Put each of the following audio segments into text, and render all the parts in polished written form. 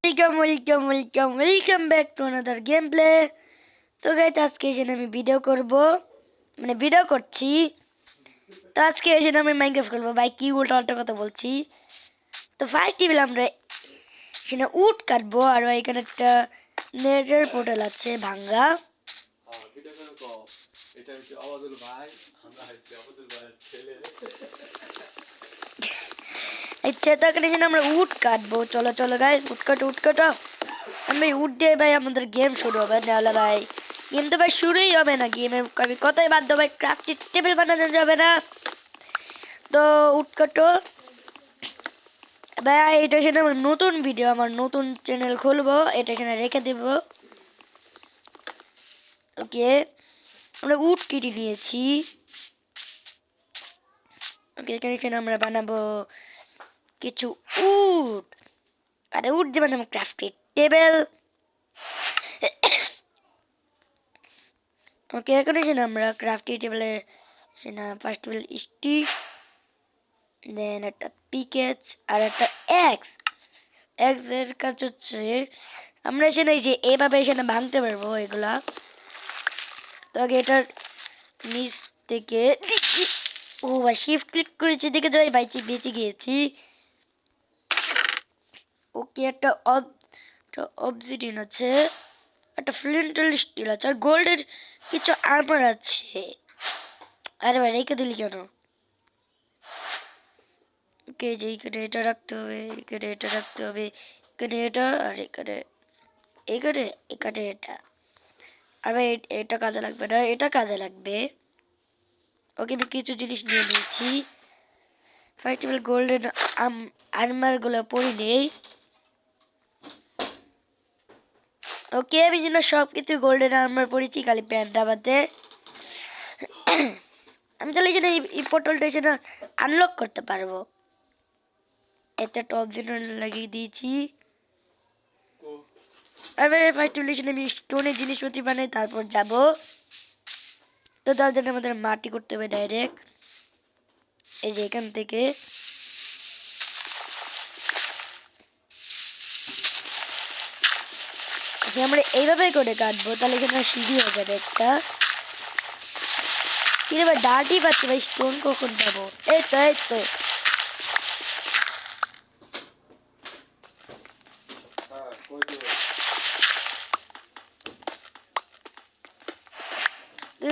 Welcome back to another gameplay. তো guys আজকে এখানে আমি ভিডিও করব, মানে ভিডিও করছি। তো আজকে এখানে আমি মাইনক্রাফট করব। ভাই কি উল্টা কথা বলছি। তো ফার্স্ট টেবিল আমরা এখানে উড কাটবো, আর এখানে একটা নেটের পোর্টাল আছে ভাঙ্গা। আচ্ছা, তো এখানে আমরা উড কাটবো। চলো গাইস, উড কাটো। আমি উড দিয়ে ভাই আমাদের গেম শুরু হবে, নাহলে ভাই গেম তো ভাই শুরুই হবে না। গেমের কবি কথাই বাধ্য ভাই, ক্রাফটেড টেবিল বানানো যাবে না। তো উড কাটো ভাই। এটা সেটা আমার নতুন ভিডিও, আমার নতুন চ্যানেল খুলবো, এটা সেখানে রেখে দেব। ওকে, আমরা উড কেটে নিয়েছি। ওকে, এখানে আমরা বানাবো কিছু উড। আরে উড দিয়ে বানাবো ক্রাফটেড টেবিল। ওকে, এখানে আমরা ক্রাফটেড টেবিলে ফার্স্ট টেবিল স্টিক, দেন একটা পিকেচ আর একটা এক্স এর কাজ হচ্ছে আমরা এই যে এভাবে ভাঙতে পারবো এগুলা। তো আগে এটার নিচ থেকে ও ভাই শিফট ক্লিক করেছি, দেখে যাই ভাই বেঁচে গিয়েছি। ওকে, একটা অবসিডিয়ান আছে, একটা ফ্লিন্টাল স্টিল আছে, আর গোল্ডের কিছু আর্মার আছে। আরে ভাই রেখে দিলি কেন? ওকে, যে এখানে এটা রাখতে হবে, এখানে এটা রাখতে হবে, এখানে এটা, আর এখানে এটা। আর ভাই এটা কাজে লাগবে না, এটা কাজে লাগবে। ওকে, আমি কিছু জিনিস নিয়ে নিয়েছি। First of all golden armour গুলো পরে নেই। ওকে, আমি যেন সবকিছু গোল্ডেন আর্মার পরেছি, খালি প্যান্টটা বাদে। আমি চাইলে যেন এই পোর্টালটা সেটা আনলক করতে পারবো। একটা টপ দিন লাগিয়ে দিয়েছি। এবার ফার্স্ট আমি স্টোনের জিনিসপত্র বানাই, তারপর যাব। তো তার জন্য আমাদের মাটি করতে হবে ডাইরেক্ট, এই যে এখান থেকে। আমরা এইভাবে করে কাটবো, তাহলে এখানে সিঁড়ি হয়ে যাবে একটা। কিরে ভাই ডার্টি পাচ্ছে ভাই, স্টোন কখন পাবো? এই তো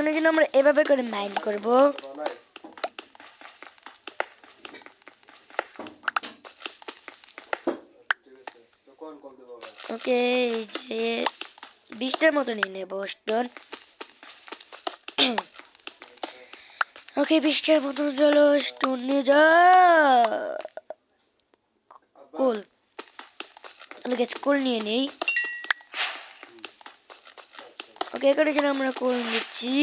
এখানে আমরা এভাবে করে মাইন করব। ওকে, এই যে 20টার মতো নিয়ে নেবো স্টোন। ওকে, 20টার মতো চলো স্টোন নিয়ে যা। কোল নিয়ে নেই। ওকে, এখানে আমরা কোল নিচ্ছি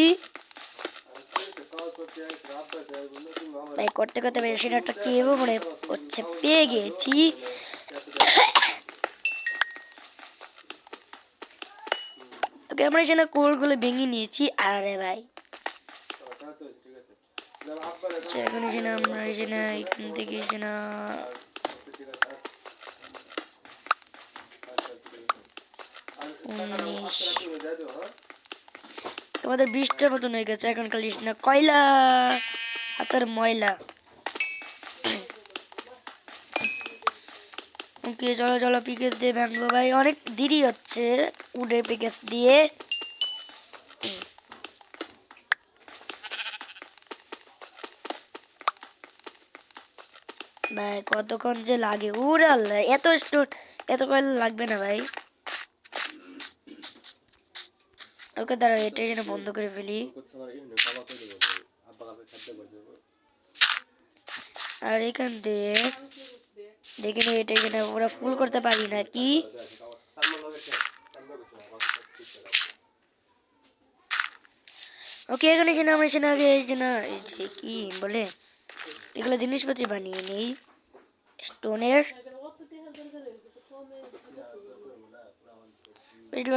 ভাই। করতে ভাই সেটা কি মনে হচ্ছে পেয়ে গেছি। ওকে, আমরা এখানে কোলগুলো ভেঙে নিয়েছি। আরে ভাই এখন আমরা এখান থেকে আমাদের 20টার মতন হয়ে গেছে। এখন খালি কয়লা হাতের ময়লা। ওকে, চলো পিকেস দিয়ে ভাঙবো ভাই, অনেক দেরি হচ্ছে উডের পিকেস দিয়ে। ভাই কতক্ষণ যে লাগে, উড়াল এত স্টোন, এত কয়লা লাগবে না ভাই। ওকে দাঁড়াও, এটা যেন বন্ধ করে ফেলি। আর এখান দিয়ে দেখে নি এটা এখানে ওরা ফুল করতে পারি নাকি। ওকে, এখানে আমরা আগে এই যে কি বলে এগুলো জিনিসপত্র বানিয়ে নেই স্টোনের।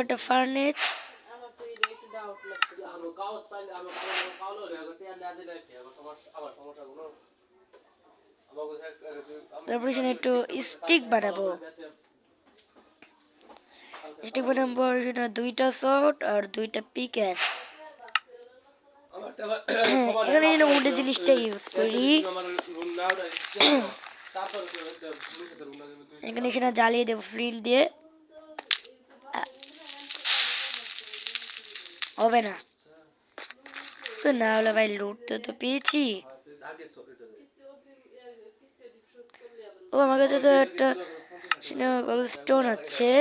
একটা ফার্নেস, তারপর একটু স্টিক বানাবো। স্টিক বানাবো সেটা 2টা শট আর 2টা পিকেস। এখানে যেন উডের জিনিসটা ইউজ করি। এখানে সেটা জ্বালিয়ে দেবো ফ্লিন্ট দিয়ে। হবে না তো, না হলে ভাই লুট তো পেয়েছি। ও আমার কাছে তো একটা স্টোন আছে,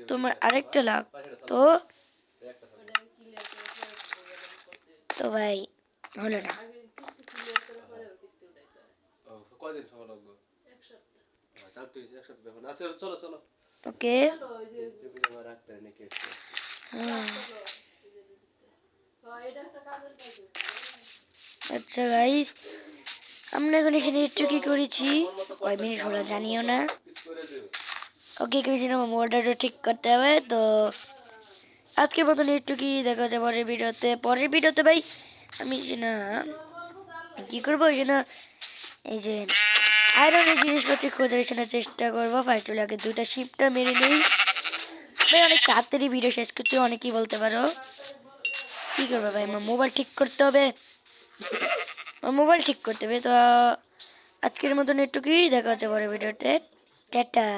তোমার আরেকটা লাগতো তো ভাই হলো না। ওকে আচ্ছা গাইস, আমরা এখন এখানে একটু কি করেছি, কয় মিনিট হলো জানিও না। ওকে এখানে আমার মোবাইলটা ঠিক করতে হবে। তো আজকের মতন একটু কি দেখা যাচ্ছে পরের ভিডিওতে ভাই আমি না কি করবো, ওই জন্য এই যে আয়রনের জিনিসপত্র খোঁজার চেষ্টা করবো। ফার্স্ট আগে 2টা শিপটা মেরে নেই ভাই, অনেক তাড়াতাড়ি ভিডিও শেষ করছি অনেকেই বলতে পারো। কি করবো ভাই, আমার মোবাইল ঠিক করতে হবে, মোবাইল ঠিক করতে হবে। তো আজকের মতন একটু কি দেখা হচ্ছে পরের ভিডিওতে। টাটা।